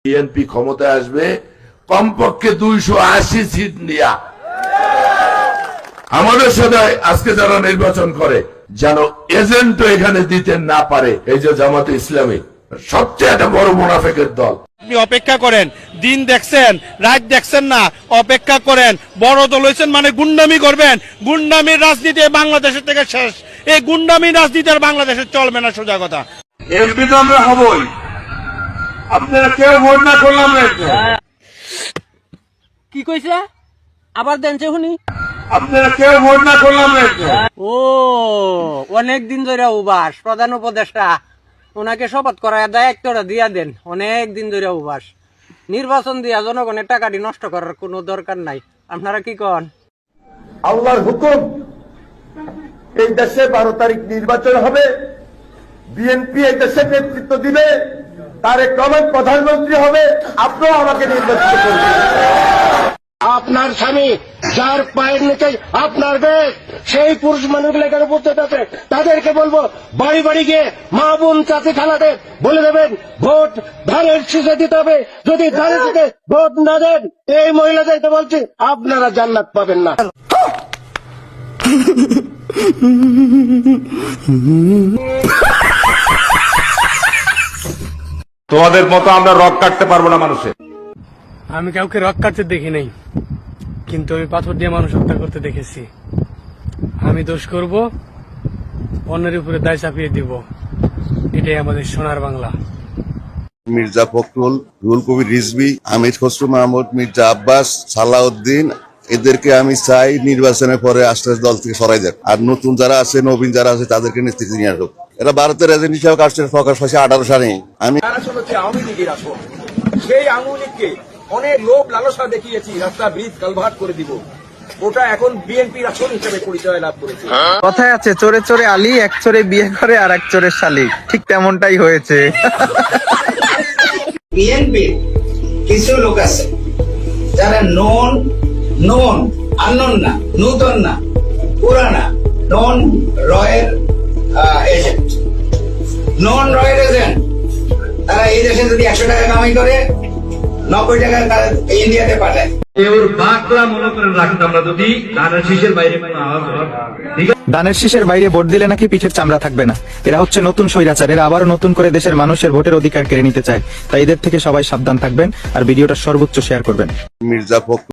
BNP ক্ষমতায় আসবে কমপক্ষে 280 সিট নিয়া। আমাদের সাথে আজকে যারা নির্বাচন করে যেন এজেন্টও এখানে দিতে না পারে। এই যে জামাতে ইসলামী সবচেয়ে একটা বড় মুনাফিকের দল। আপনি অপেক্ষা করেন, দিন দেখছেন রাত দেখছেন না, অপেক্ষা করেন। বড় দল হয়েছেন মানে গুন্ডামি করবেন। গুন্ডামির রাজনীতি বাংলাদেশের থেকে শেষ। এই গুন্ডামি রাজনীতি আর বাংলাদেশে চলবে না, সোজা কথা। এমপি তো আমরা হবই, আপনারা কেউ ভোট না করলাম না। কি কইছে আবার দেনছে শুনি? আপনারা কেউ ভোট না করলাম না। ও অনেক দিন ধরে উবাস প্রধান উপদেষ্টা, ওনাকে শপথ করার দায়িত্বটা দিয়া দেন। অনেক দিন ধরে উবাস, নির্বাচন দিয়া জনগণের টাকাটি নষ্ট করার কোনো দরকার নাই। আপনারা কি কন? আল্লাহর হুকুম, এই দেশে 12 তারিখ নির্বাচন হবে। বিএনপি এই দেশে নেতৃত্ব দিবে, তারেক রহমান প্রধানমন্ত্রী হবে। আপনিও আমাকে নির্বাচিত করবেন। আপনার স্বামী যার পায়ের নিচে আপনার দেশ, সেই পুরুষ মানুষগুলো এখানে উপস্থিত আছে, তাদেরকে বলবো বাড়ি বাড়ি গিয়ে মা বোন চাচি খালাদের বলে দেবেন ভোট ধানের শীষে দিতে হবে। যদি ধানের শীষে ভোট না দেন, এই মহিলাদেরকে বলছি আপনারা জান্নাত পাবেন না। তোমাদের মতো আমরা রক কাটতে পারবো না মানুষের। আমি কাউকে রক কাটতে দেখি নাই, কিন্তু আমি পাথর দিয়ে মানুষ হত্যা করতে দেখেছি। আমি দোষ করব, অন্যের উপরে দায় চাপিয়ে দিব। এটাই আমাদের সোনার বাংলা। মির্জা ফখরুল, রুহুল কবির রিজভী, আমির খসরু মাহমুদ, মির্জা আব্বাস, সালাউদ্দিন, এদেরকে আমি চাই নির্বাচনের পরে আস্তে আস্তে দল থেকে সরাই দেন। আর নতুন যারা আছে, নবীন যারা আছে, তাদেরকে নেতৃত্ব নিয়ে আসুক। এরা ভারতের এজেন্ট হিসাবে কাজ প্রকাশ হয়েছে 18 সালে। আমি আওয়ামী লীগের আসন, সেই আওয়ামী লীগকে অনেক লোভ লালসা দেখিয়েছি, রাস্তা ব্রিজ কালভার্ট করে দিব। ওটা এখন বিএনপির আসন হিসেবে পরিচয় লাভ করেছে। কথায় আছে চোরে চোরে আলী, এক চোরে বিয়ে করে আর এক চোরের শালি। ঠিক তেমনটাই হয়েছে। বিএনপি কিছু লোক আছে যারা নন আননোন না, নূতন না, পুরানা, নন রয়ের এজেন্ট। নন রয়ের এজেন্ট তারা এই দেশে যদি 100 টাকা কামাই করে 90 টাকা তারা ইন্ডিয়াতে পাঠায়। ধানের শীষের বাইরে ভোট দিলে নাকি পিঠের চামড়া থাকবে না। এরা হচ্ছে নতুন স্বৈরাচার। এরা আবারও নতুন করে দেশের মানুষের ভোটের অধিকার কেড়ে নিতে চায়। তাই এদের থেকে সবাই সাবধান থাকবেন আর ভিডিওটা সর্বোচ্চ শেয়ার করবেন। মির্জা ফখরুল